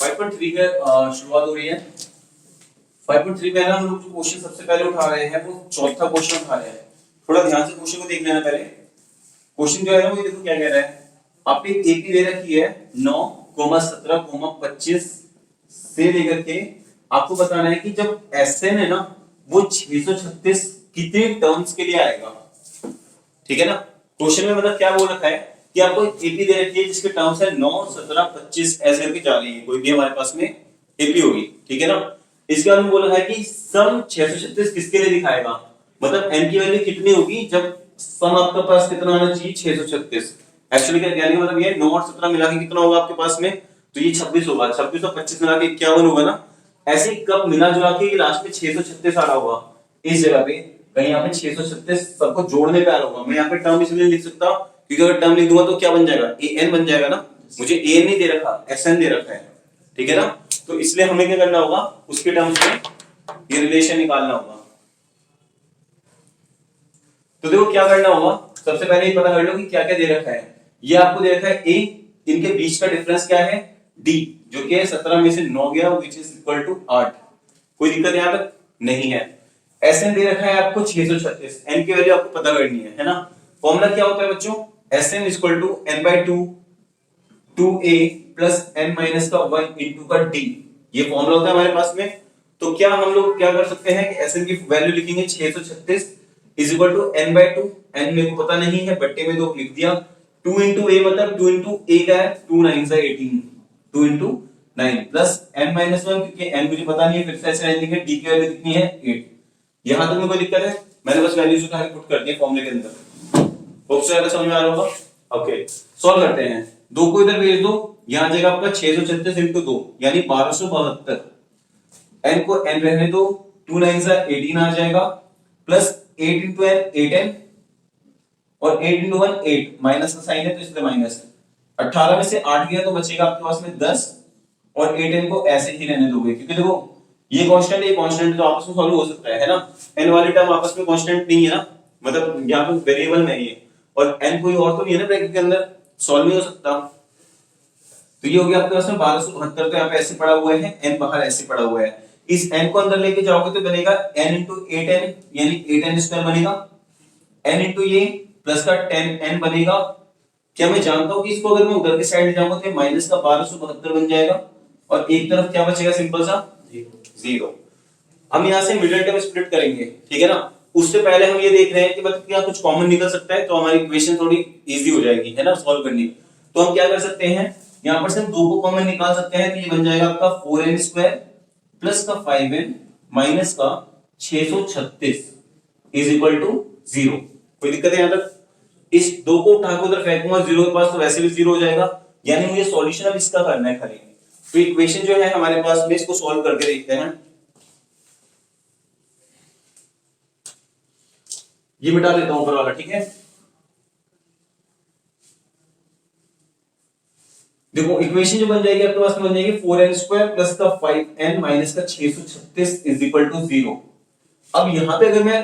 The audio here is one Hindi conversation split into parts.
5.3 का शुरुआत हो रही है। 5.3 में ना हम लोग जो क्वेश्चन सबसे पहले उठा रहे हैं वो चौथा क्वेश्चन उठा रहे हैं। थोड़ा ध्यान से क्वेश्चन को देख लेना पहले। क्वेश्चन जो है ना वो देखो क्या कह रहा है। आपने एपी दे रखी है 9, 17, 25 से लेकर के आपको बताना है कि जब एसएन है ना वो 636 कितने टर्म्स के लिए आएगा। ठीक है ना। क्वेश्चन में मतलब क्या बोल रखा है कि आपको एपी दे रखी है जिसके टर्म्स है 9, 17, 25 ऐसे करके जा रही है। कोई भी हमारे पास में एपी होगी। ठीक है ना। इसके बाद में बोल रखा है कि सम 636 किसके लिए दिखाएगा, मतलब एन की वैल्यू कितनी होगी जब सम आपके पास कितना आना चाहिए 636। एक्चुअली क्या कहने का मतलब ये 9 और 17 मिला के कितना होगा आपके पास में, तो ये 26 होगा। 26 और 25 मिला के 51 होगा ना। ऐसे कब मिला जुला के लास्ट में 636 आ रहा होगा इस जगह पे, कहीं यहाँ पे 636 सबको जोड़ने पे आ रहा होगा। मैं यहाँ पे टर्म इसलिए लिख सकता हूँ क्योंकि अगर टर्म लिख दूंगा तो क्या बन जाएगा, एन बन जाएगा ना। मुझे एन नहीं दे रखा, एसएन दे रखा है। ठीक है ना। तो इसलिए हमें क्या करना होगा, उसके टर्म्स में ये रिलेशन निकालना होगा। तो देखो क्या करना होगा, सबसे पहले ये पता कर लो कि क्या क्या दे रखा है। ये आपको दे रखा है ए, इनके बीच का डिफरेंस क्या है डी, जो कि 17 में से 9 गया विच इज इक्वल टू 8। कोई दिक्कत यहां तक नहीं है। एसएन दे रखा है आपको 636, एन की वैल्यू आपको पता करनी है ना। फॉर्मूला क्या होता है बच्चों, SN equal to n by 2 2a plus n minus का 1 इंटू का d। ये फॉर्मूला होता है हमारे पास में। तो क्या हम लोग क्या कर सकते हैं कि Sn की वैल्यू लिखेंगे 636 is equal to n by 2। n मेरे को पता नहीं है, बट्टे में 2 लिख दिया। 2 इंटू a मतलब 2 इंटू a का है 2 9 से 18, 2 इंटू 9 प्लस n माइनस 1 क्योंकि n मुझे पता नहीं है, फिर से ऐसे लिखेंगे d की वैल्यू कितनी है 8। यहां तक में कोई दिक्कत है, मैंने बस वैल्यूज उठा के पुट कर दिए फॉर्मूले के अंदर। होप सो समझ में आ रहा होगा। ओके सॉल्व करते हैं। 2 को इधर भेज दो, यहां आ जाएगा आपका 636 इंटू 2 यानी 1272। n को n रहने दो, 2 9 से 18 आ जाएगा प्लस 8 इंटू n 8n और 8 इंटू 1 8, माइनस का साइन है तो इसलिए माइनस है। 18 में से 8 गया तो बचेगा आपके पास में 10 और 8n को ऐसे ही रहने दोगे क्योंकि देखो ये कांस्टेंट ये कांस्टेंट तो आपस में सॉल्व हो सकता है ना। n वाली टर्म आपस में कांस्टेंट नहीं है ना, मतलब यहां पे वेरिएबल नहीं है और n कोई और तो नहीं है ना ब्रैकेट के अंदर, सॉल्व नहीं हो सकता। तो ये हो गया आपके पास में 1272। तो यहाँ पे ऐसे पड़ा हुआ है, n बाहर ऐसे पड़ा हुआ है। इस n को अंदर लेके जाओगे तो बनेगा n इंटू 8n यानी 8n स्क्वायर बनेगा, n इंटू ये प्लस का 10n बनेगा। क्या मैं जानता हूं कि इसको अगर मैं उधर की साइड जाऊंगा तो माइनस का 1272 बन जाएगा और एक तरफ क्या बचेगा सिंपल सा 0। हम यहाँ से मिडिल टर्म स्प्लिट करेंगे। ठीक है ना। उससे पहले हम ये देख रहे हैं कि मतलब क्या कुछ कॉमन निकल सकता है तो हमारी इक्वेशन थोड़ी इजी हो जाएगी है ना सॉल्व करनी। तो हम क्या कर सकते हैं, यहां पर से हम 2 को कॉमन निकाल सकते हैं तो ये बन जाएगा आपका 4n स्क्वायर प्लस का 5n माइनस का 636 इज इक्वल टू 0। कोई दिक्कत है यहां तक। इस 2 को उठा के उधर फेंकूंगा 0 के पास तो वैसे भी 0 हो जाएगा, यानी मुझे सॉल्यूशन अब इसका करना है खाली। तो इक्वेशन जो है हमारे पास में इसको सॉल्व करके देखते हैं। ये मिटा देता हूं ऊपर वाला। ठीक है देखो इक्वेशन जो बन जाएगी आपके पास में बन जाएगी 4n स्क्वायर प्लस का 5n माइनस का 636 इज इक्वल टू 0। अब यहां पे अगर मैं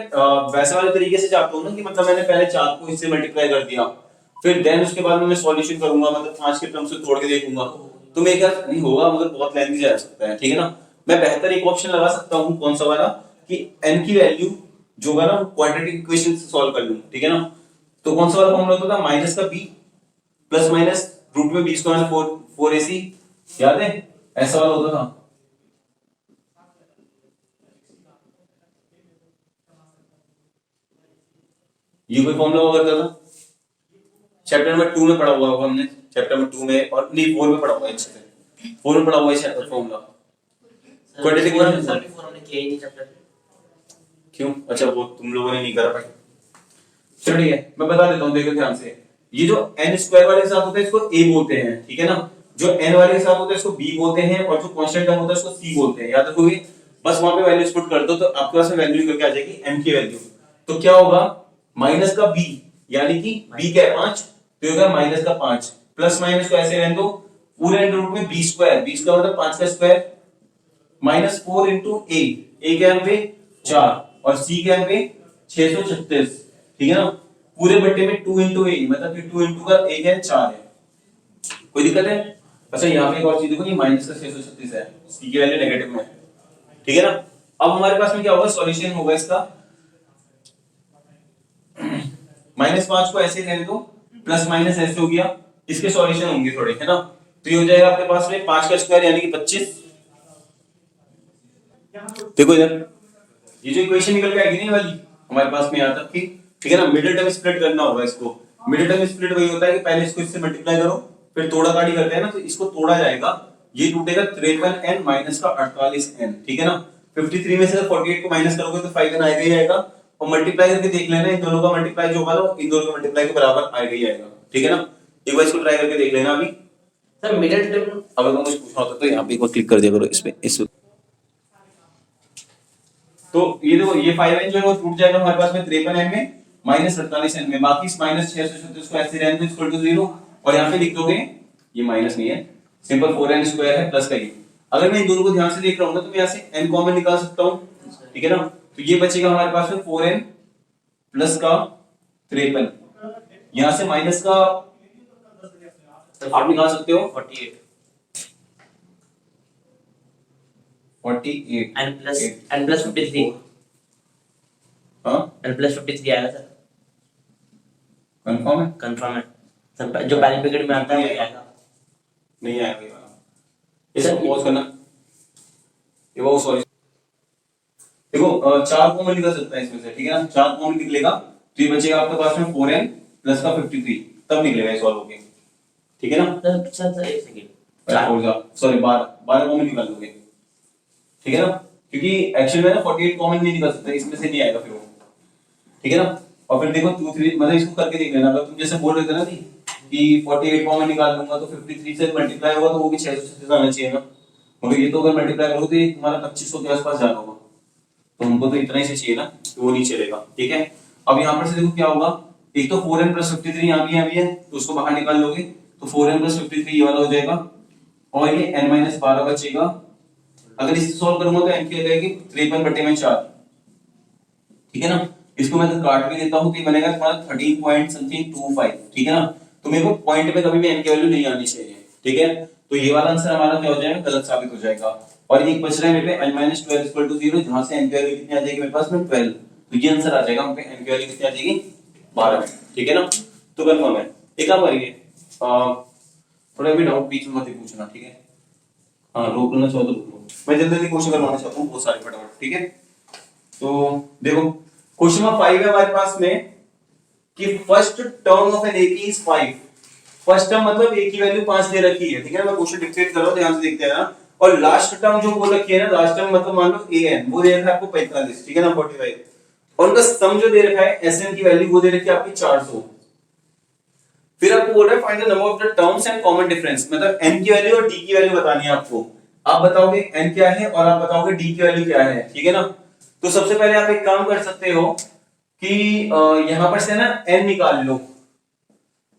वैसे वाले तरीके से चाहता हूं ना कि मतलब मैंने पहले 4 को इससे मल्टीप्लाई कर दिया फिर देन उसके बाद में मैं सॉल्यूशन करूंगा, मतलब 5 के टर्म से तोड़ के देखूंगा तो मेरे ख्याल नहीं होगा, मगर बहुत लेंथी जा सकता है। ठीक है ना। मैं बेहतर एक ऑप्शन लगा सकता हूं, कौन सा वाला कि n की वैल्यू जो होगा ना क्वाड्रेटिक इक्वेशन से सॉल्व कर लूं। ठीक है ना। तो कौन सा वाला फॉर्मूला होता था, माइनस का b प्लस माइनस रूट में b स्क्वायर 4ac, याद है ऐसा वाला होता था। ये कोई फॉर्मूला हुआ करता था, चैप्टर नंबर 2 में पढ़ा हुआ होगा हमने, चैप्टर नंबर 2 में और नहीं 4 में पढ़ा हुआ है, अच्छे से 4 में पढ़ा हुआ है chapter formula quadratic equation. Sir 4 हमने किया ही नहीं चैप्टर। क्यों, अच्छा वो तुम लोगों ने नहीं करा भाई। चलो ठीक है मैं बता देता हूं, देखो ध्यान से। ये जो n स्क्वायर वाले के साथ होता है इसको a बोलते हैं। ठीक है ना। जो n वाले के साथ होता है इसको b बोलते हैं और जो कांस्टेंट टर्म होता है इसको c बोलते हैं। याद रखोगे, बस वहां पे वैल्यूज पुट कर दो तो आपके पास में वैल्यू निकल के आ जाएगी m की वैल्यू। तो क्या होगा, माइनस का b यानी कि b क्या है 5, तो होगा माइनस का 5 प्लस माइनस को ऐसे रहने दो, पूरे अंडर रूट में b स्क्वायर मतलब 5 का स्क्वायर माइनस 4 इंटू a क्या है पे 4 और c क्या है पे 636। ठीक है ना। पूरे बट्टे में 2 इंटू ए मतलब कि 2 इंटू का a क्या है 4 है। कोई दिक्कत है। अच्छा यहाँ पे एक और चीज देखो, ये माइनस का 636 है, सी की वैल्यू नेगेटिव में है, ठीक है ना। अब हमारे पास में क्या होगा, सॉल्यूशन होगा इसका, -5 को ऐसे रहने दो, प्लस माइनस ऐसे हो गया, इसके सॉल्यूशन होंगे थोड़े, है ना। तो ये हो जाएगा आपके पास में 5 का स्क्वायर यानी कि 25। देखो इधर ये जो इक्वेशन निकल के आएगी नहीं वाली हमारे पास में यहाँ तक की, ठीक है ना। मिडिल टर्म स्प्लिट करना होगा इसको। मिडिल टर्म स्प्लिट वही होता है कि पहले इसको इससे मल्टीप्लाई करो, फिर तोड़ा ताड़ी करते हैं ना, तो इसको तोड़ा जाएगा, ये टूटेगा 53n माइनस का 48n, ठीक है ना। 53 में से 48 को माइनस करोगे तो 5n आएगा ही आएगा, और मल्टीप्लाई करके देख लेना, इन दोनों का मल्टीप्लाई जो होगा इन दोनों के मल्टीप्लाई के बराबर आएगा ही आएगा, ठीक है ना। एक बार इसको ट्राई करके देख लेना अभी। सर मिडिल टर्म अगर तुम कुछ पूछना होता तो यहाँ पे एक बार क्लिक कर दिया करो इसमें, इस तो ये देखो ये 5n जो है वो टूट जाएगा हमारे पास में 53n में माइनस 48n में, बाकी इस माइनस 636 को ऐसे रहने दो इक्वल टू 0, और यहाँ पे लिख दोगे, ये माइनस नहीं है, सिंपल 4n स्क्वायर है प्लस का ये। अगर मैं इन दोनों को ध्यान से देख रहा हूँ ना तो मैं यहाँ से n कॉमन निकाल सकता हूँ, ठीक है ना। तो ये बचेगा हमारे पास में 4n प्लस का 53, यहाँ से माइनस का आप निकाल सकते हो 48 48 n प्लस 53, हाँ n प्लस 53 आएगा सर, कंफर्म है, कंफर्म है सर, जो पहले पीरियड में आता है वही आएगा। नहीं आएगा ये वाला, इसको पॉज करना, ये वो सॉरी देखो 4 कॉमन निकल सकता है इसमें से, ठीक है ना। 4 कॉमन निकलेगा तो ये बचेगा आपके पास में 4n प्लस का 53, तब निकलेगा ये सॉल्व होके, ठीक है ना। सर एक सेकंड, सॉरी 12 कॉमन निकाल दोगे, ठीक है ना, क्योंकि एक्चुअल में ना 48 कॉमन नहीं निकल सकता, इसमें से नहीं आएगा फिर वो, ठीक है ना। और फिर देखो 2 3 मतलब इसको करके देख लेना, अगर तुम जैसे बोल रहे थे ना कि 48 कॉमन निकाल लूंगा तो 53 से मल्टीप्लाई होगा तो वो भी 636 आना चाहिए ना, मगर ये तो अगर मल्टीप्लाई करोगे तो ये तुम्हारा 2500 के आसपास जाना होगा, तो हमको तो इतना ही से चाहिए ना, तो वो नहीं चलेगा, ठीक है। अब यहाँ पर से देखो क्या होगा, एक तो 4n प्लस 53 यहाँ भी है, तो उसको बाहर निकाल लोगे तो 4n प्लस 53 ये वाला हो जाएगा, और ये n-12 बचेगा। अगर इसे सॉल्व करूंगा तो n की हो जाएगी 53/4, ठीक है ना। इसको मैं तो काट भी देता हूं तो ये बनेगा तुम्हारा 13 पॉइंट समथिंग 25, ठीक है ना। तो मेरे को पॉइंट में कभी भी n की वैल्यू नहीं आनी चाहिए, ठीक है। तो ये वाला आंसर हमारा क्या हो जाएगा, गलत साबित हो जाएगा। और एक बच रहा है मेरे पे n-12 0, जहां से n की वैल्यू कितनी आ जाएगी मेरे पास में 12, तो ये आंसर आ जाएगा हम पे n की वैल्यू कितनी आ जाएगी 12, ठीक है ना। तो कंफर्म है। एक काम करिए, थोड़ा भी डाउट बीच में मत ही पूछना, ठीक है। हाँ रोक लेना चाहो तो रोक लो, मैं जल्दी जल्दी क्वेश्चन करवाना चाहता हूँ बहुत सारे फटाफट, ठीक है। तो देखो क्वेश्चन नंबर 5 है हमारे पास में कि first term of an A की इज 5। फर्स्ट टर्म मतलब ए की वैल्यू 5 दे रखी है, ठीक है ना। मैं क्वेश्चन डिक्टेट कर रहा हूं, ध्यान से देखते हैं ना। और लास्ट टर्म जो बोल रखी है ना, लास्ट टर्म मतलब मान लो an वो दे रखा है आपको 45, ठीक है ना 45, और उनका सम जो दे रखा है sn की वैल्यू वो दे रखी है आपकी 400। फिर आपको बोल रहा है find the number of the terms and common difference, मतलब n की वैल्यू और d की वैल्यू बतानी है आपको। आप बताओगे n क्या है और आप बताओगे d की वैल्यू क्या है, ठीक है ना। तो सबसे पहले आप एक काम कर सकते हो कि यहां पर से ना n निकाल लो,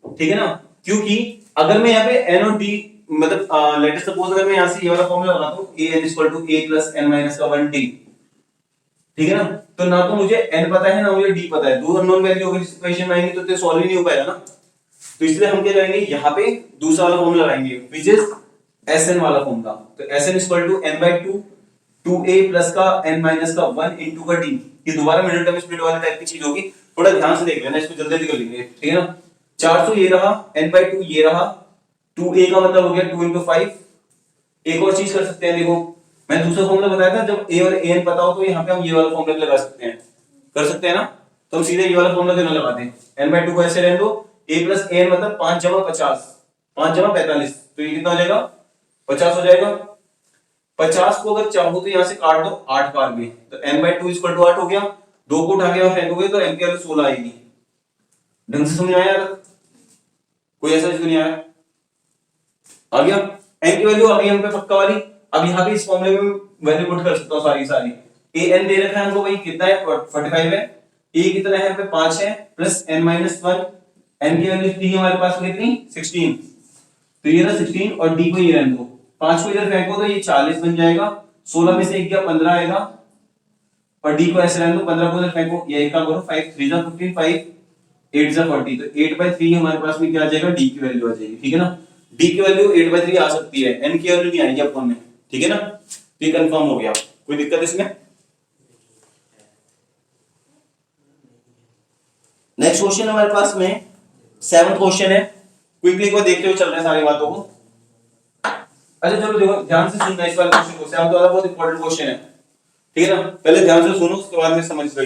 ठीक है ना। क्योंकि अगर मैं यहाँ पे n और d मतलब लेट अस सपोज अगर मैं यहां से ये वाला फॉर्मूला लगाता हूं an = a + n-1d, ठीक है ना। तो ना तो मुझे n पता है ना मुझे d पता है, दो अननोन वैल्यू अगर इस इक्वेशन में आएंगे तो सॉल्व ही नहीं हो पाएगा ना। तो इसलिए हम क्या करेंगे, यहाँ पे दूसरा वाला फॉर्मूला लगाएंगे व्हिच इज sn वाला फॉर्मूला। तो sn = n/2 2a प्लस का n-1 इनटू का d, ये दोबारा मिडिल टर्म स्प्लिट वाले टाइप की चीज होगी, थोड़ा ध्यान से देख लेना, इसको जल्दी जल्दी कर लेंगे, ठीक है ना। 400 ये रहा, n/2 ये रहा, 2a का मतलब हो गया 2 × 5। एक और चीज कर सकते हैं, देखो मैं दूसरा फॉर्मूला बताया था, जब a और an पता हो तो यहाँ पे हम ये वाला फॉर्मूला लगा सकते हैं, कर सकते हैं ना। तो हम सीधे ये वाला फॉर्मूला क्यों ना लगाते हैं, n/2 को ऐसे रहने दो, a + an मतलब 5 × 50 5 × 45, तो ये कितना हो जाएगा 50 हो जाएगा। 50 को अगर चाहो तो यहाँ से काट दो 8 बार में, तो n/2 = 8 हो गया, 2 को उठा के यहाँ फेंकोगे तो n की वैल्यू 16 आएगी। ढंग से समझ आया, कोई ऐसा चीज नहीं आया, आ गया n की वैल्यू आ गई हम पे पक्का वाली। अब यहाँ पे इस फॉर्मूले में वैल्यू पुट कर सकता हूँ सारी सारी। an दे रखा है हमको भाई कितना है 45 है, a कितना है पे 5 है प्लस n-1, n की वैल्यू कितनी है हमारे पास में कितनी 16, तो ये रहा 16 और d को ये रहने दो, 5 को इधर फेंको तो ये 40 बन जाएगा, 16 में से 1 गया 15 आएगा, और d को ऐसे रहने दो, 15 को इधर फेंको, ये एक काम करो 5 3 15 5 8 40, तो 8/3 हमारे पास में क्या आ जाएगा d की वैल्यू आ जाएगी, ठीक है ना। डी की वैल्यू 8/3 आ सकती है, एन की वैल्यू नहीं आएगी आपको में, ठीक है ना। तो ये कंफर्म हो गया, कोई दिक्कत इसमें? नेक्स्ट क्वेश्चन हमारे पास में 7th क्वेश्चन है, क्विकली को देखते हुए चल रहे हैं सारी बातों को। अच्छा चलो देखो ध्यान से सुनना इस वाले क्वेश्चन को, 7th वाला बहुत इंपॉर्टेंट क्वेश्चन है, ठीक है ना। पहले ध्यान से सुनो उसके बाद में समझ लो।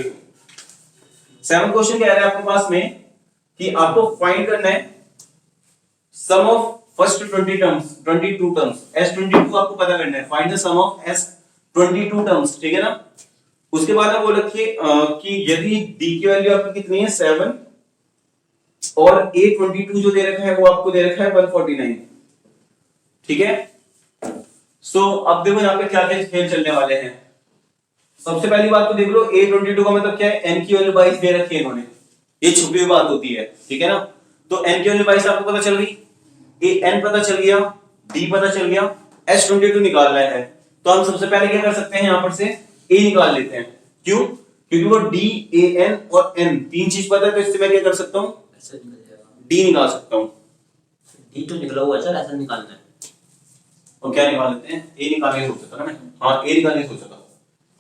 7th क्वेश्चन कह रहा है आपके पास में कि आपको फाइंड करना है सम ऑफ फर्स्ट 22 टर्म्स, S22 आपको पता करना है, find the sum of S22 terms, ठीक है ना। उसके बाद आप वो रखिए कि यदि D की वैल्यू आपकी कितनी है 7 और A22 जो दे रखा है वो आपको दे रखा है 149, ठीक है। सो अब देखो यहाँ पे क्या क्या खेल चलने वाले हैं। सबसे पहली बात तो देख लो A22 का मतलब क्या है, n की वैल्यू 22 दे रखी है इन्होंने, ये छुपी हुई बात होती है, ठीक है ना। तो n की वैल्यू 22 आपको पता चल गई, an पता चल गया, d पता चल गया, S22 निकालना है। तो हम सबसे पहले क्या कर सकते हैं, यहां पर से a निकाल लेते हैं। क्यों? क्योंकि वो d, an और n तीन चीज पता है, तो इससे मैं क्या कर सकता हूं, d निकाल सकता हूं। D तो निकला हुआ है सर, ऐसा निकालना है। और क्या निकाल लेते हैं, a निकालने की सोचा था ना मैं, हाँ a निकालने की सोचा था,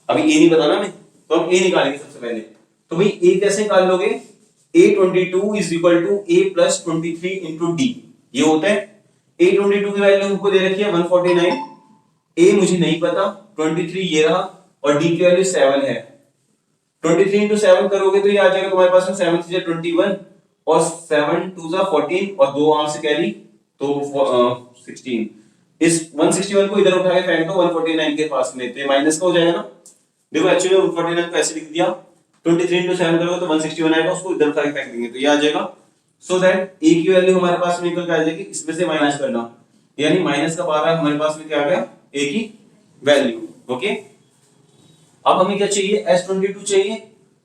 अभी a नहीं पता ना मैं, तो हम a निकालेंगे सबसे पहले। तो भाई a कैसे निकाल लोगे, A22 is equal to a plus 23 into D, ये होता है। A22 की वैल्यू हमको दे रखी है 149, a मुझे नहीं पता, 23 ये रहा, और d की वैल्यू 7 है। 23 इंटू 7 करोगे तो ये आ जाएगा तुम्हारे पास में 7 से 21 और 7 2 जा 14 और 2 आंख से कैरी, तो 16। इस 161 को इधर उठा के फेंक दो 149 के पास में, तो ये माइनस का हो जाएगा ना। देखो एक्चुअली 149 को ऐसे लिख दिया, 23 इंटू 7 करोगे तो 161 आएगा, उसको इधर उठा के फेंक देंगे तो ये आ जाएगा। सो दैट a की वैल्यू हमारे पास में निकल के आ जाएगी, इसमें से माइनस करना, यानी माइनस का 12 हमारे पास में क्या आ गया, a की वैल्यू। ओके, अब हमें क्या चाहिए, S22 चाहिए।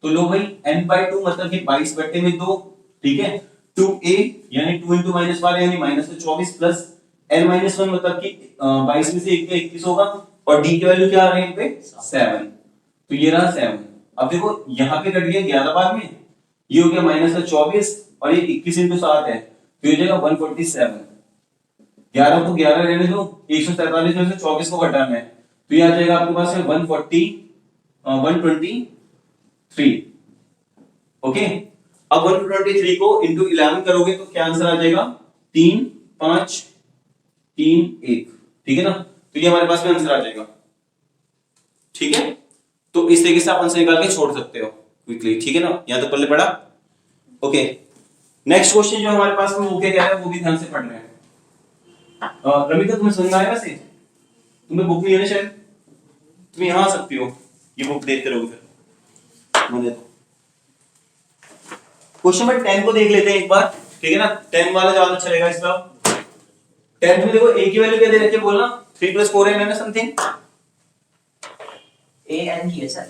तो लो भाई n/2 मतलब कि 22/2, ठीक है। 2a यानी 2 इंटू माइनस 12 यानी माइनस 24 प्लस n-1 मतलब कि 22 में से 1 पे 21 होगा, और d की वैल्यू क्या आ रही है पे 7, तो ये रहा 7। अब देखो यहाँ पे कट गया 11 बाद में, ये हो गया -24 और ये 21 इंटू 7 है, तो ये हो जाएगा 147। 11 तो 11 रहने दो, 147 में से 24 को घटाना है, तो ये आ जाएगा आपके पास में 123। ओके, अब 123 को इंटू 11 करोगे तो क्या आंसर आ जाएगा, 3 5 3 1, ठीक है ना। तो ये हमारे पास में आंसर आ जाएगा, ठीक है। तो इस तरीके से आप आंसर निकाल के छोड़ सकते हो क्विकली, ठीक है ना, यहां तो पल्ले पड़ा। ओके, नेक्स्ट क्वेश्चन जो हमारे पास में वो क्या कह रहा है, वो भी ध्यान से पढ़ रहे हैं। रमिका तुम्हें समझ में आया वैसे, तुम्हें बुक नहीं है ना शायद, तुम यहां आ सकती हो, ये बुक देखते रहोगे फिर मैं देता हूं। क्वेश्चन नंबर 10 को देख लेते हैं एक बार, ठीक है ना, 10 वाला ज्यादा चलेगा इस बार। 10 में देखो a की वैल्यू क्या दे रखी है, बोलना 3 + 4n है ना समथिंग, an की है सर।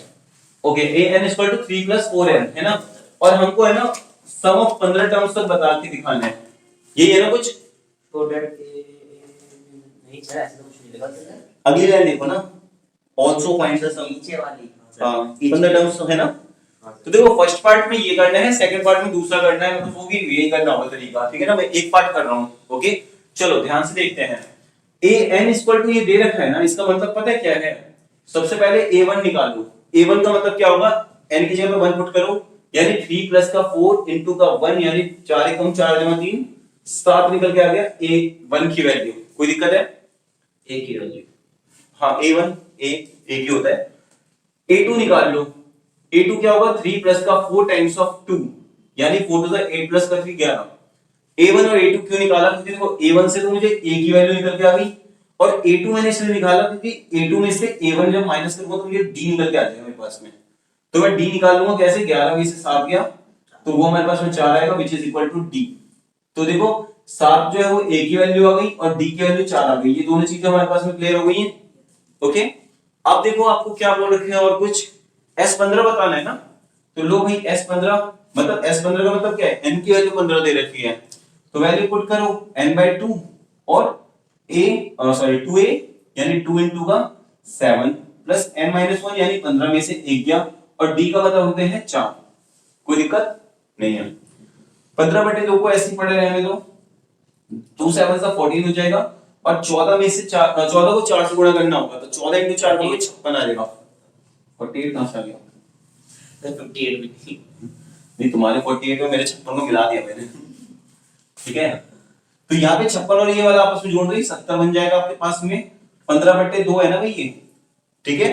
ओके, an = 3 + 4n है ना, और हमको है ना सम ऑफ 15 टर्म्स तक बता के दिखाना है, यही है ना कुछ। तो दैट नहीं सर, ऐसा तो कुछ नहीं लगा सर। अगली लाइन देखो ना, आल्सो फाइंड द सम, नीचे वाली, हां 15 टर्म्स है ना। तो देखो फर्स्ट पार्ट में ये करना है, सेकंड पार्ट में दूसरा करना है, मतलब वो भी यही करना होगा तरीका, ठीक है ना। मैं एक पार्ट कर रहा हूं, ओके। चलो ध्यान से देखते हैं, an = ये दे रखा है ना, इसका मतलब पता है क्या है। सबसे पहले a1 निकालो, a1 का मतलब क्या होगा, n की जगह पे 1 पुट करो, यानी 3 + का 4 इंटू का 1 यानी 4 × 4 = 3, 7 निकल के आ गया a1 की वैल्यू। कोई दिक्कत है, a की वैल्यू, हाँ a1 a की होता है। a2 निकाल लो, a2 क्या होगा, 3 + का 4 टाइम्स ऑफ 2 यानी 4 to the 8 + का 3 11। a1 और a2 क्यों निकाला, क्योंकि देखो a1 से तो मुझे a की वैल्यू निकल के आ गई, और a2 मैंने इसलिए निकाला क्योंकि a2 में से a1 जब माइनस करूंगा तो मुझे d निकल के आ जाएगा मेरे पास में। तो मैं d निकाल लूंगा कैसे, 11 में से 7 गया तो वो हमारे पास में 4 आएगा, which is equal to d। तो देखो 7 जो है वो a की वैल्यू आ गई और d की वैल्यू 4 आ गई, ये दोनों चीजें हमारे पास में क्लियर हो गई हैं। ओके, अब देखो आपको क्या बोल रखे हैं, और कुछ S15 बताना है ना, तो लो भाई S15 मतलब S15 का मतलब क्या है, n की वैल्यू 15 दे रखी है, तो वैल्यू पुट करो n/2 और a 2a यानी 2 इंटू का 7 प्लस n-1 यानी 15 में से 1 गया, और d का मतलब होते हैं 4। कोई दिक्कत नहीं है, 15/2 को ऐसे ही पड़े रहने दो, 2 7 सा 14 हो जाएगा और 14 में से 14 को 4 से गुणा करना होगा, तो 14 इंटू 4 करोगे 56 आ जाएगा। 48 कहां से आ गया? 58 भी थी। नहीं, तुम्हारे 48 में मेरे 56 को मिला दिया मैंने। ठीक है, तो यहाँ पे 56 और ये वाला आपस में जोड़ दो, 70 बन जाएगा आपके पास में। 15/2 है ना भाई ये। ठीक है,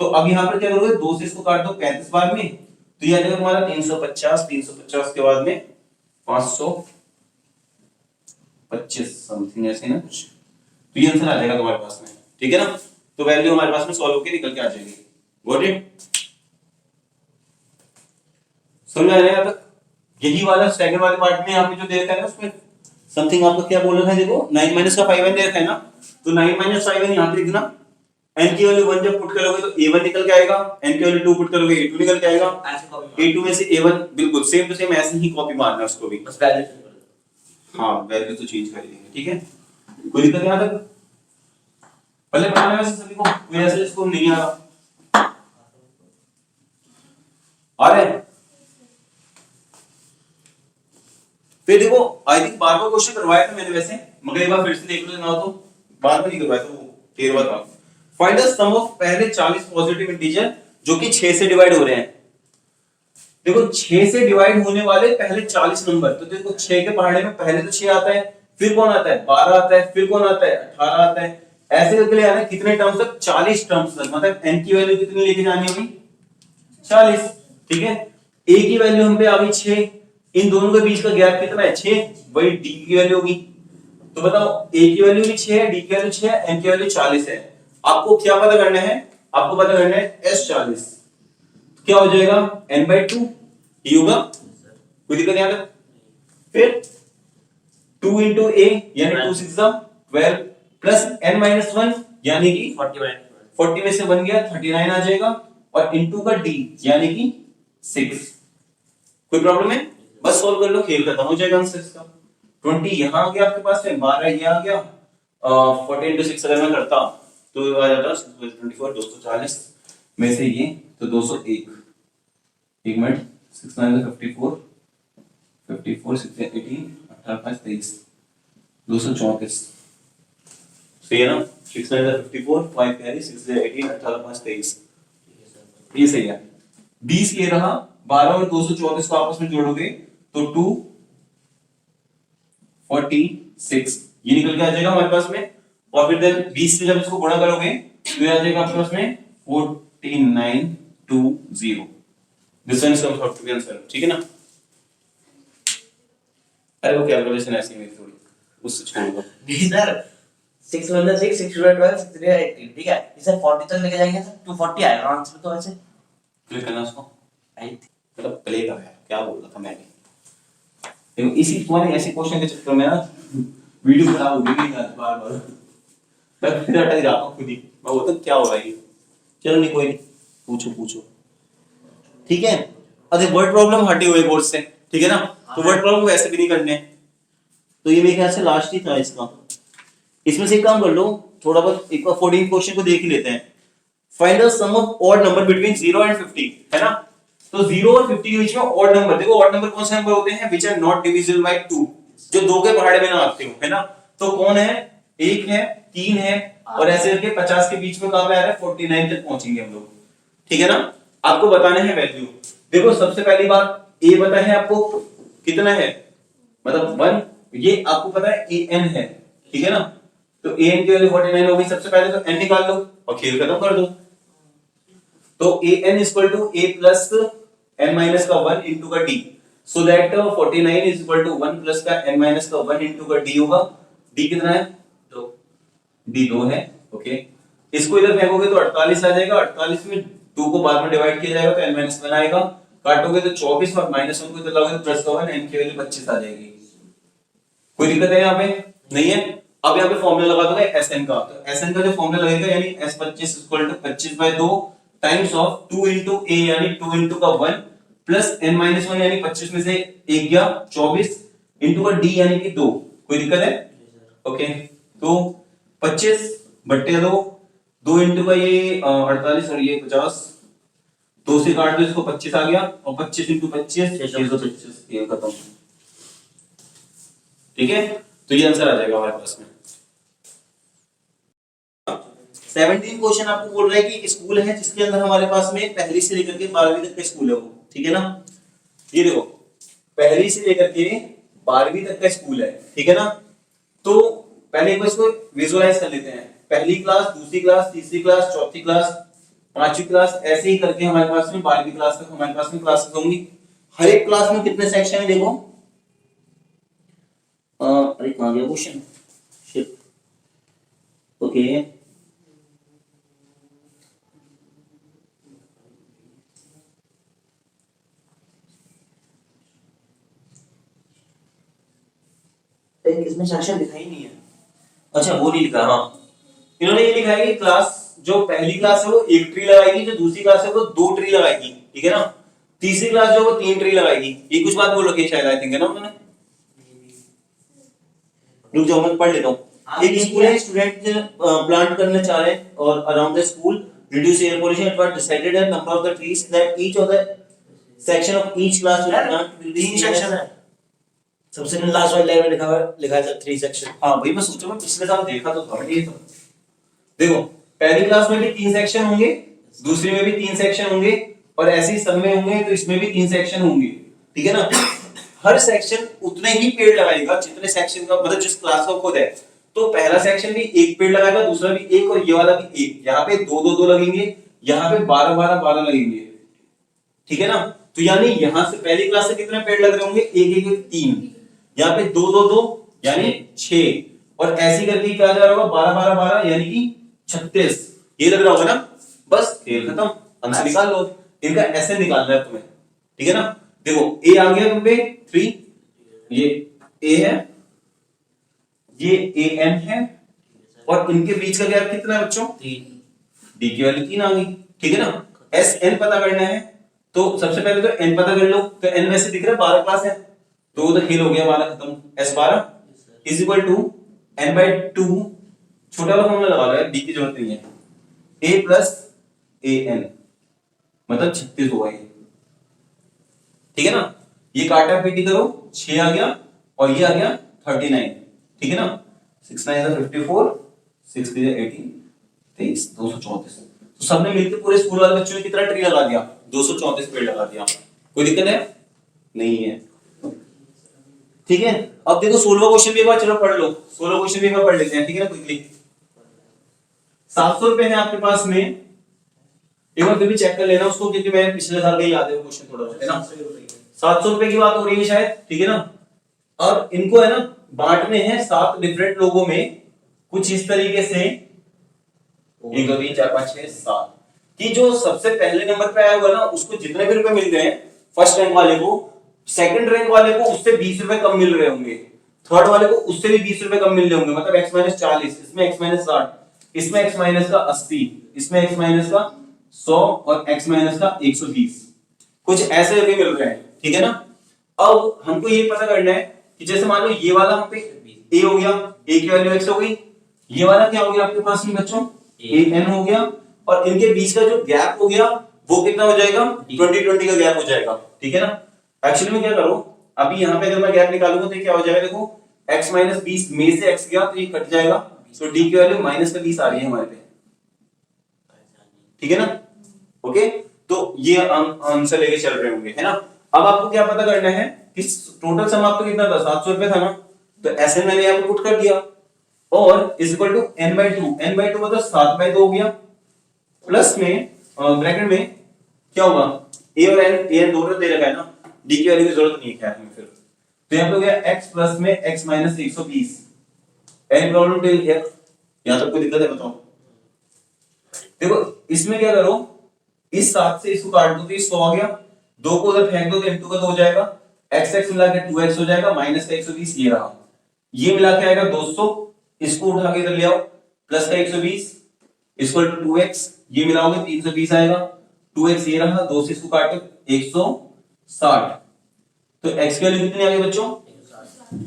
तो अब यहाँ पर क्या करोगे, 2 से इसको काट दो 35 बार में, तो ये आ जाएगा तुम्हारा 350, 350 के बाद में 525 समथिंग ऐसे ना कुछ, तो ये आंसर आ जाएगा तुम्हारे पास में। ठीक है ना, तो वैल्यू हमारे पास में सॉल्व होकर निकल के आ जाएगी। Got it? समझ में आ रहा है तक? यही वाला सेकंड वाले पार्ट में यहाँ पे जो दे रखा है ना, उसमें समथिंग आपको क्या बोल रखा है, देखो 9 माइनस का 5n दे रखा है ना, तो 9 माइनस 5n यहाँ पे लिखना। n की वैल्यू 1 जब पुट करोगे तो a1 निकल के आएगा, n की वैल्यू 2 पुट करोगे a2 निकल के आएगा, a2 में से a1 बिल्कुल सेम टू सेम ऐसे ही कॉपी मारना है उसको भी। बस वैल्यू चेंज कर दो। हाँ, वैल्यू तो चेंज कर लेंगे। ठीक है, कोई दिक्कत यहाँ तक? पहले बनाना वैसे सभी को, कोई ऐसे जिसको नहीं आ रहा आ रहा है? फिर देखो, I think bar bar question करवाया था मैंने वैसे, मगर एक बार फिर से देख लो ना, तो बार बार नहीं करवाया था वो 13वां था। फाइंड द सम ऑफ पहले 40 पॉजिटिव इंटीजर जो कि 6 से डिवाइड हो रहे हैं। देखो 6 से डिवाइड होने वाले पहले 40 नंबर, तो देखो 6 के पहाड़े में पहले तो 6 आता है, फिर कौन आता है 12 आता है, फिर कौन आता है 18 आता है, ऐसे करके ले आना है कितने टर्म्स तक, 40 टर्म्स तक। मतलब n की वैल्यू कितनी लेके जानी होगी, 40। ठीक है, a की वैल्यू हम पे आ गई 6, इन दोनों के बीच का गैप कितना है 6, वही d की वैल्यू होगी। तो बताओ a की वैल्यू भी 6 है, d की वैल्यू 6 है, n की वैल्यू 40 है। आपको क्या पता करना है, आपको पता करना है s40, क्या हो जाएगा n/2 ये होगा। कोई दिक्कत यहाँ तक? फिर 2 into a यानी 2 6 12 प्लस n-1 यानी कि 40 में से बन गया 39 आ जाएगा, और इनटू का d यानी कि 6। कोई प्रॉब्लम है? बस सॉल्व कर लो, खेल खत्म हो जाएगा आंसर इसका। 20 यहां आ गया आपके पास में, 12 ये आ गया, 40 into 6 अगर मैं करता तो आ जाता 24, 240 में से ये तो 201। एक मिनट, 6 9 54 54 6 18 18 5 23 234 सही है ना। 6 9 54 5 कैरी 6 18 18 5 23 ये सही है। 20 ये रहा, 12 और 234 को आपस में जोड़ोगे तो 246 ये निकल के आ जाएगा हमारे पास में, और फिर देन 20 से जब इसको गुणा करोगे तो ये आ जाएगा आपके पास में 4920। This one comes out to be answer. ठीक है ना? अरे वो कैलकुलेशन ऐसी मेरी थोड़ी, उससे छोड़ दो। नहीं सर, 6 1 6 6 12 6 3 18, ठीक है, इसे 40 तक लेके जाएंगे तो 240 आएगा आंसर। तो ऐसे क्लिक करना उसको, आई मतलब प्ले कर रहा है, क्या बोल रहा था मैं भी। देखो इसी तुम्हारे ऐसे क्वेश्चन के चक्कर में ना वीडियो खराब हो गई बार बार, मैं फिर अटक जाता हूँ खुद ही, मैं बोलता क्या हो रहा है। चलो नहीं कोई नहीं, पूछो पूछो। ठीक है, अरे वर्ड प्रॉब्लम हटे हुए बोर्ड से, ठीक है ना, तो वर्ड प्रॉब्लम वैसे भी नहीं करने। तो ये मेरे ख्याल से लास्ट ही था इसका। इसमें से एक काम कर लो, थोड़ा बहुत एक बार 14 क्वेश्चन को देख ही लेते हैं। Find the sum of odd number between 0 and 50, है ना। तो 0 और 50 के बीच में ऑड नंबर, देखो ऑड नंबर कौन से नंबर होते हैं, which are not divisible by 2, जो 2 के पहाड़े में ना आते हो, है ना। तो कौन है, 1 है, 3 है, और ऐसे करके 50 के बीच में कहां पे आ रहा है, 49 तक पहुंचेंगे हम लोग। ठीक है ना, आपको बताने हैं वैल्यू। देखो सबसे पहली बात a पता है आपको कितना है, मतलब 1, ये आपको पता है an है, ठीक है ना। तो an की वैल्यू 49 हो गई। सबसे पहले तो n निकाल लो और खेल खत्म कर दो। तो an equal to a plus n minus का 1 इंटू का d, so that 49 is equal to 1 plus का n माइनस का 1 इंटू का d होगा। d कितना है, 2, d 2 है। ओके, इसको इधर फेंकोगे तो 48 आ जाएगा। 48 में 2 को बाद में डिवाइड किया जाएगा तो n माइनस 1 आएगा, काटोगे तो 24 और माइनस 1 को इधर लाओगे तो प्लस का 1, n की वैल्यू 25 आ जाएगी। कोई दिक्कत है यहाँ पे? नहीं है। अब यहाँ पे फॉर्मूला लगा दोगे Sn का, तो Sn का जो फॉर्मूला लगेगा यानी S25 equal to 25/2 times of 2 into a यानी 2 into का 1 प्लस n-1 यानी 25 में से 1 गया 24 इंटू का d यानी कि 2। कोई दिक्कत है? ओके, तो 25/2, 2 इंटू का ये 48 और ये 50, 2 से काट दो इसको 25 आ गया, और 25 इंटू 25 625 ये खत्म। ठीक है, तो तो ये आंसर आ जाएगा हमारे पास में। 17 क्वेश्चन आपको बोल रहा है कि एक स्कूल है जिसके अंदर हमारे पास में पहली से लेकर के 12वीं तक का स्कूल है वो, ठीक है ना। ये देखो पहली से लेकर के 12वीं तक का स्कूल है, ठीक है ना। तो पहले एक बार इसको विजुअलाइज कर लेते हैं। पहली क्लास, दूसरी क्लास, तीसरी क्लास, चौथी क्लास, पांचवी क्लास, ऐसे ही करके हमारे पास में 12वीं क्लास तक हमारे पास में क्लासेस होंगी। हर एक क्लास में कितने सेक्शन है देखो। अरे कहां गया क्वेश्चन, शिट, ओके। इसमें सेक्शन लिखा ही नहीं है। अच्छा वो नहीं लिखा, हाँ इन्होंने ये लिखा है कि क्लास जो पहली क्लास है वो एक ट्री लगाएगी, जो दूसरी क्लास है वो 2 ट्री लगाएगी, ठीक है ना। तीसरी क्लास जो वो 3 ट्री लगाएगी। ये कुछ बात बोल रखी है शायद, आई थिंक है ना उन्होंने। रुक जाओ मैं पढ़ लेता हूँ। एक स्कूल है, स्टूडेंट प्लांट करना चाह रहे हैं और around the school reduce air pollution, it was decided that number of the trees that each of the section of each class will plant will be 3 section है। सबसे लास्ट वाली लाइन में लिखा है 3 सेक्शन। हाँ वही मैं सोच रहा हूँ, पिछले साल देखा तो था ये तो। देखो पहली क्लास में भी 3 सेक्शन होंगे, दूसरी में भी 3 सेक्शन होंगे, और ऐसे ही सब में होंगे तो इसमें भी 3 सेक्शन होंगे, ठीक है ना। हर सेक्शन उतने ही पेड़ लगाएगा जितने सेक्शन का मतलब जिस क्लास का खुद है। तो पहला सेक्शन भी एक पेड़ लगाएगा, दूसरा भी एक, और ये वाला भी एक। यहाँ पे 2-2-2 लगेंगे, यहाँ पे 12-12-12 लगेंगे, ठीक है ना। तो यानी यहाँ से पहली क्लास से कितने पेड़ लग रहे होंगे, 1-1-1 3, यहाँ पे 2-2-2 यानी 6, और ऐसी करके क्या जा रहा होगा 12-12-12 यानी कि 36। ये लग रहा होगा ना। बस खेल खत्म, आंसर निकाल लो। इनका ऐसे निकालना है तुम्हें, ठीक है ना। देखो ए आ गया तुम पे 3, ये ए है, ये ए एन है, और इनके बीच का गैप कितना है बच्चों, 3। डी की वैल्यू 3 आ गई, ठीक है ना। एस एन पता करना है तो सबसे पहले तो एन पता कर लो। तो एन वैसे दिख रहा है 12 क्लास है, तो वो तो खेल हो गया, 12 खत्म। S 12 is equal to n by 2, छोटा वाला फॉर्मूला लगा लो यार, डी की जरूरत नहीं है। ए प्लस ए एन मतलब 36 होगा ये, ठीक है ना। ये काटा पीटी करो, 6 आ गया और ये आ गया 39, ठीक है ना। 6 9 is 54, 6 3 is 18, 23, 234। तो सबने मिलकर पूरे स्कूल वाले बच्चों ने कितना ट्री लगा दिया, 234 पेड़ लगा दिया। कोई दिक्कत है नहीं है, ठीक है। अब देखो 16वां क्वेश्चन भी एक बार चलो पढ़ लो। 16वां क्वेश्चन भी एक बार पढ़ लेते हैं, ठीक है ना, क्विकली। 700 रुपए है आपके पास में, एक बार फिर भी चेक कर लेना उसको, क्योंकि मैं पिछले साल का ही याद है वो क्वेश्चन थोड़ा बहुत, है ना। 700 रुपए की बात हो रही है शायद, ठीक है ना। और इनको है ना बांटने हैं 7 डिफरेंट लोगों में, कुछ इस तरीके से 1 2 3 4 5 6 7, कि जो सबसे पहले नंबर पे आया हुआ ना उसको जितने भी रुपए मिल गए फर्स्ट रैंक वाले को, सेकंड रैंक वाले को उससे 20 रुपए कम मिल रहे होंगे, थर्ड वाले को उससे भी 20 रुपए कम मिल रहे होंगे। मतलब x माइनस 40, इसमें x माइनस 60, इसमें x माइनस का 80, इसमें x माइनस का 100 और x माइनस का 120, कुछ ऐसे करके मिल रहे हैं, ठीक है ना। अब हमको ये पता करना है कि जैसे मान लो ये वाला हम पे a हो गया, a की वैल्यू x हो गई, ये वाला क्या हो गया आपके पास में बच्चों a n हो गया, और इनके बीच का जो गैप हो गया वो कितना हो जाएगा 20-20 का गैप हो जाएगा, ठीक है ना। एक्चुअली में क्या करो, अभी यहाँ पे अगर मैं गैप निकालूंगा तो क्या हो जाएगा, देखो x माइनस 20 में से x गया तो ये कट जाएगा, तो d की वैल्यू माइनस का 20 आ रही है हमारे पे, ठीक है ना। ओके, तो ये आंसर लेके चल रहे होंगे, है ना। अब आपको क्या पता करना है कि टोटल सम आपका कितना था, 700 रुपए था ना, तो ऐसे मैंने यहाँ पे पुट कर दिया, और is equal to n by 2, n by 2 मतलब 7 बाई 2 हो गया, प्लस में ब्रैकेट में क्या होगा a और n दोनों दे रखा है ना, d की वैल्यू की जरूरत नहीं है हमें फिर, तो यहाँ पे हो गया x प्लस में x minus 120। Any problem till here, यहाँ तक कोई दिक्कत है बताओ। देखो इसमें क्या करो, इस 7 से इसको काट दो तो ये 100 आ गया, 2 को उधर फेंक दो तो इनटू का 2 हो जाएगा, x मिला के 2x हो जाएगा, माइनस का 120 ये रहा, ये मिला के आएगा 200, इसको उठा के इधर ले आओ, प्लस का 120 इक्वल टू 2x, ये मिलाओगे 320 आएगा, 2x ये रहा, 2 से इसको काटो 160, तो x की वैल्यू कितनी आ गई बच्चों,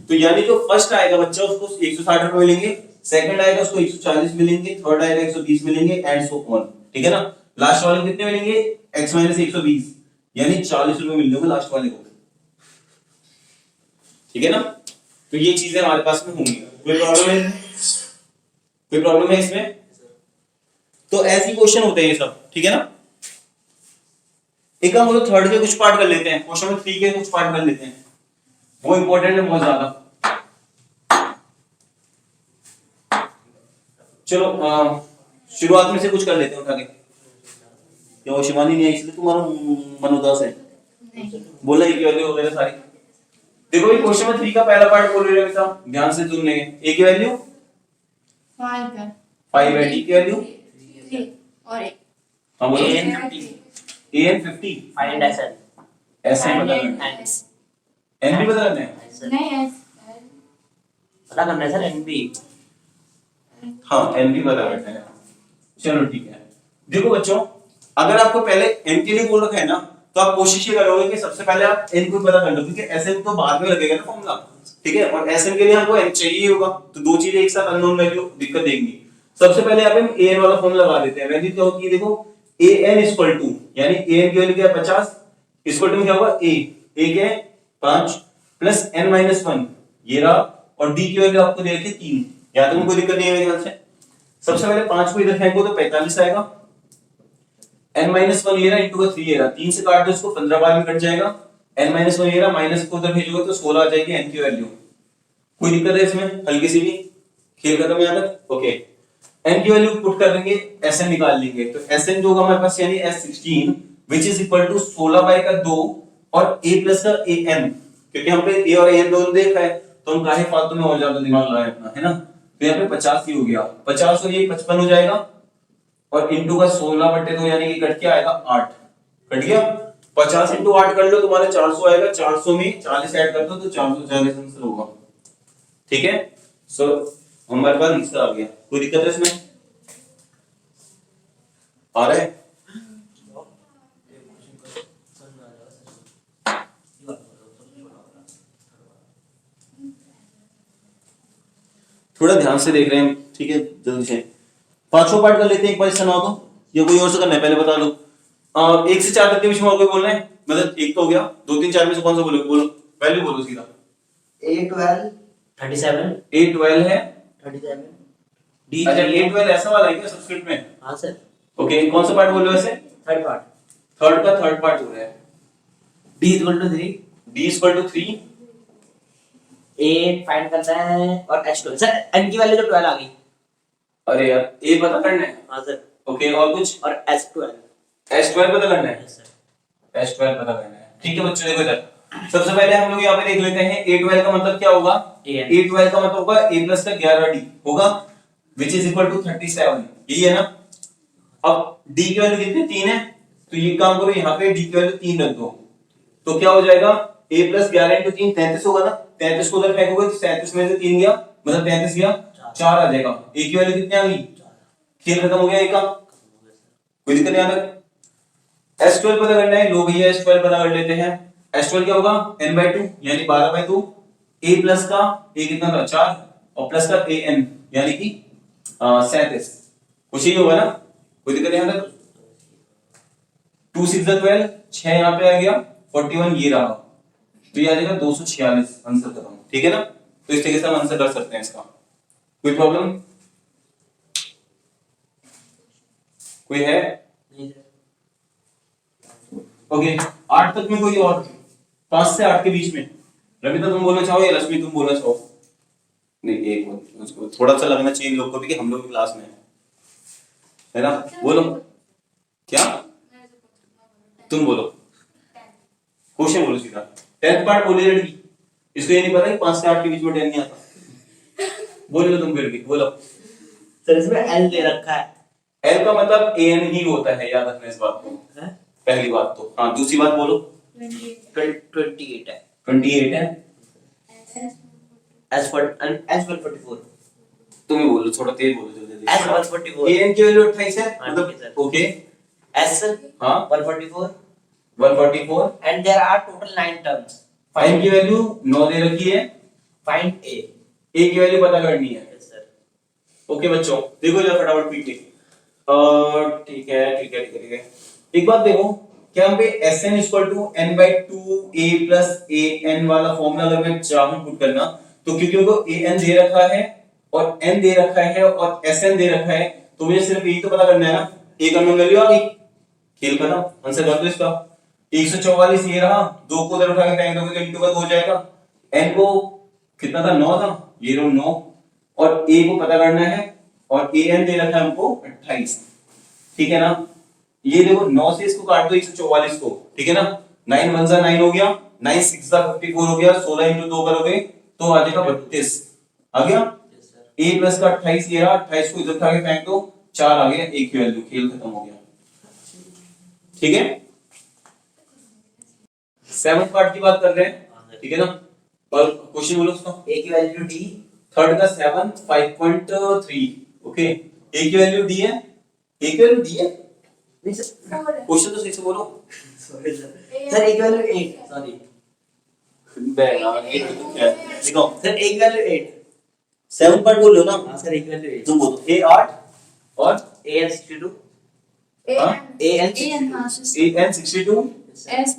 तो यानी जो फर्स्ट आएगा बच्चा उसको 160 रुपए मिलेंगे, सेकंड आएगा उसको 140 मिलेंगे, थर्ड आएगा 120 मिलेंगे, एंड सो ऑन, ठीक है ना। लास्ट वाले को कितने मिलेंगे, x माइनस 120 यानी 40 रुपए मिल जाएंगे लास्ट वाले को, ठीक है ना। तो ये चीजें हमारे पास में होंगी। कोई प्रॉब्लम है? कोई प्रॉब्लम है इसमें? तो ऐसे ही क्वेश्चन होते हैं ये सब, ठीक है ना। एक हम लोग थर्ड के कुछ पार्ट कर लेते हैं, क्वेश्चन नंबर 3 के कुछ पार्ट कर लेते हैं, वो इंपॉर्टेंट है बहुत ज्यादा। चलो शुरुआत में से कुछ कर लेते हैं उठा के। क्या वो शिवानी नहीं है इसलिए तुम्हारा मन उदास है? बोला ये वैल्यू वगैरह सारी। देखो ये क्वेश्चन नंबर 3 का पहला पार्ट बोल रहे हो, ध्यान से सुन लेंगे। ए की वैल्यू 5 है, 5 है, डी की वैल्यू 3 और 1। हाँ बोलो। AN 50 AN 50, find SN SN पता करना है, N भी पता करना है। नहीं है, पता करना है सर NB। हाँ N भी पता करना है। चलो ठीक है। देखो बच्चों, अगर आपको पहले N के लिए बोल रखा है ना, तो आप कोशिश ये करोगे कि सबसे पहले आप N को पता कर लो, क्योंकि SN तो बाद में लगेगा ना फॉर्मूला, ठीक है। और SN के लिए हमको N चाहिए होगा, तो दो चीजें एक साथ अननोन वैल्यू दिक्कत देंगी। सबसे पहले आप AN वाला फॉर्मूला लगा देते हैं। वैल्यू क्या होती है देखो, AN इक्वल टू, यानी AN की वैल्यू क्या है 50, इक्वल टू क्या होगा A क्या है 5 प्लस N माइनस 1 ये रहा, और D की वैल्यू आपको दे रखी है 3। या तो कोई दिक्कत नहीं है मेरे ख्याल से। सबसे पहले 5 को इधर फेंको तो 45 आएगा, n माइनस 1 ये रहा इंटू का 3 ये रहा, 3 से काट दो इसको 15 बार में कट जाएगा। n माइनस 1 ये रहा, माइनस को उधर भेजोगे तो 16 आ जाएगी n की वैल्यू। कोई दिक्कत है इसमें? हल्की सी भी? खेल खत्म यहाँ तक? ओके। n की वैल्यू पुट कर देंगे, Sn निकाल लेंगे, तो Sn जो होगा हमारे पास यानी S16 which is equal to 16 by का 2 और a प्लस का an, क्योंकि हम पे a और an दोनों देखा है, तो हम काहे फालतू में और ज्यादा दिमाग लगाए अपना, है ना। तो यहाँ पे 50 ही हो गया, 50 और ये 55 हो जाएगा, और इंटू का 16/2 यानी कि कट के आएगा 8। कट गया 50 इंटू 8 कर लो, तुम्हारे 400 आएगा, 400 में 40 ऐड कर दो तो 440 आंसर होगा, ठीक है। सो हमारे पास आंसर आ गया। कोई दिक्कत है इसमें? आ रहा है? थोड़ा ध्यान से देख रहे हैं, ठीक है। जल्दी से पांचों पार्ट कर लेते हैं, एक बार सुनाओ तो, या कोई और से करना है पहले बता दो। 1 से 4 तक के बीच में और कोई बोलना है? मतलब एक तो हो गया, 2 3 4 में से कौन सा बोलोगे? बोलो, वैल्यू बोलो सीधा। A12 37 A12 है, 37 अच्छा A12 ऐसा वाला है क्या सब्सक्रिप्ट में? हाँ सर। ओके, कौन सा पार्ट बोल रहे हो वैसे? थर्ड पार्ट थर्ड का थर्ड पार्ट हो रहा है। D equal to 3 D equal to 3, A find करना है और H12 सर N की वैल्यू तो 12 आ गई। अरे यार A पता करना है। हाँ सर। ओके, और कुछ? और H12 H12 पता करना है। Yes sir. H12 पता करना है, ठीक है बच्चों। देखो इधर सबसे पहले हम लोग यहाँ पे देख लेते हैं A12 का मतलब क्या होगा। AN। A12 का मतलब होगा A प्लस का 11D होगा, विच इज इक्वल टू 37, यही है ना। अब D की वैल्यू कितनी 3 है, तो ये काम करो यहाँ पे D की वैल्यू 3 रख दो, तो क्या हो जाएगा A प्लस 11 इंटू 3 33 होगा ना। 33 को उधर फेंकोगे तो 37 में से 3 गया, मतलब 33 गया 4 आ जाएगा। A की वैल्यू कितनी आ गई? खेल खत्म हो गया A का। कोई दिक्कत नहीं आ रहा? S12 पता करना है, लो भैया S12 पता कर लेते हैं। S12 क्या होगा n/2 यानी 12/2, A प्लस का A कितना था 4 और प्लस का AN यानी कि 37, कुछ ही होगा ना। कोई दिक्कत नहीं है? 2 6 12, 6 यहाँ पे आ गया, 41 ये रहा, तो ये आ जाएगा 246 आंसर खत्म, ठीक है ना। तो इस तरीके से हम आंसर कर सकते हैं इसका। कोई प्रॉब्लम? कोई है? नहीं सर। ओके 8 तक में कोई और? 5 से 8 के बीच में रविता तुम बोलना चाहो या लक्ष्मी तुम बोलना चाहो? नहीं, एक मिनट, उसको थोड़ा सा लगना चाहिए लोग को भी कि हम लोग भी क्लास में है ना। बोलो क्या, तुम बोलो क्वेश्चन बोलो सीधा। 10th पार्ट बोले लड़की, इसको ये नहीं पता कि 5 से 8 के बीच में 10 नहीं आता। बोल लो तुम फिर भी बोलो। सर इसमें L दे रखा है। L का मतलब AN ही होता है, याद रखना इस बात को। हैं? पहली बात तो हाँ, दूसरी बात बोलो। 28 है। 28 है, S144 तुम ही बोलो, थोड़ा तेज बोलो जल्दी। S144 AN की वैल्यू 28 है, हाँ, ठीक है मतलब सर। ओके। S हाँ 144 144, and there are total 9 terms. N की वैल्यू 9 दे रखी है, Find A. A की वैल्यू पता करनी है। Yes sir. ओके बच्चों देखो जरा फटाफट क्विकली। ठीक है ठीक है ठीक है ठीक है। एक बात देखो, क्या हम पे Sn equal to n/2 A plus AN वाला फॉर्मूला अगर मैं चाहूं पुट करना, तो क्योंकि उनको ए एन दे रखा है और एन दे रखा है और एस एन दे रखा है, तो मुझे सिर्फ यही तो पता करना है ना, ए का नॉन वैल्यू आ गई, खेल खत्म, आंसर कर दो इसका। 144 ये रहा, 2 को उधर उठा के फेंक दोगे तो इनटू का 2 हो जाएगा। एन को कितना था, 9 था, ये रो 9, और ए को पता करना है और ए एन दे रखा है हमको 28, ठीक है ना। ये देखो 9 से इसको काट दो 144 को, ठीक है ना, 9 1 जा 9 हो गया, 9 6 जा 54 हो गया, 16 इंटू 2 करोगे तो आ जाएगा 32, आ गया। a प्लस का 28 ये रहा, 28 को इधर उठा के फेंक दो, 4 आ गया, a की वैल्यू, खेल खत्म हो गया, ठीक है। 7th पार्ट की बात कर रहे हैं, ठीक है ना, और क्वेश्चन बोलो उसका। a की वैल्यू d, थर्ड का 7 5.3, ओके, a की वैल्यू d है, a की वैल्यू d है, नहीं सर, क्वेश्चन तो सही से बोलो। सॉरी सर a की वैल्यू 8, सॉरी देखो सर a की वैल्यू 8, 7 पार्ट बोल रहे हो ना, हां सर a की वैल्यू 8, तुम बोलो a 8 और a n 62, हाँ? a n a n 62 S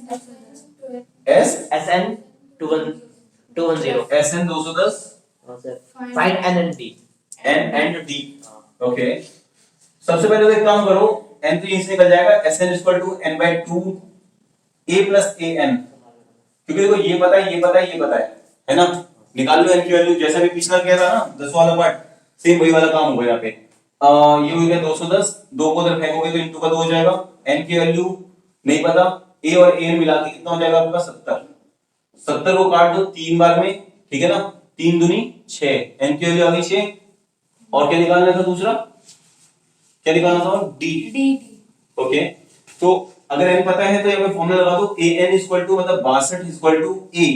s s n 210, s n 210 हां sir, find n and d, n and d, okay. सबसे पहले तो एक काम करो, n तो यहीं से निकल जाएगा, sn n/2 a plus an, क्योंकि देखो ये पता है, ये पता है, ये पता है ना, निकाल लो n की वैल्यू, जैसा भी पिछला किया था ना 10 वाला पार्ट, सेम वही वाला काम होगा यहाँ पे। ये हो गया 210, 2 को उधर फेंकोगे तो इनटू का 2 हो जाएगा, n की वैल्यू नहीं पता, a और an मिला के कितना हो जाएगा आपका 70, 70 को काट दो 3 बार में, ठीक है ना, 3 दूनी 6, n की वैल्यू आ गई 6, और क्या निकालना था दूसरा, क्या निकालना था, d, ओके। तो अगर n पता है तो यहाँ पे फॉर्मूला लगा दो, an इक्वल टू मतलब 62 इक्वल टू a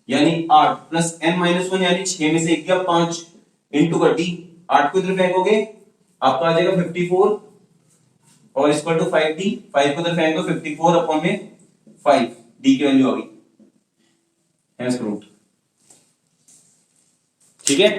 यानी 8 प्लस n माइनस 1 यानी 6 में से 1 गया 5 इनटू का d, 8 को इधर फेंकोगे आपका आ जाएगा 54 और इक्वल टू 5d, 5 को इधर फेंक दो 54 अपॉन में 5, d की वैल्यू आ गई, हेंस रूट, ठीक है।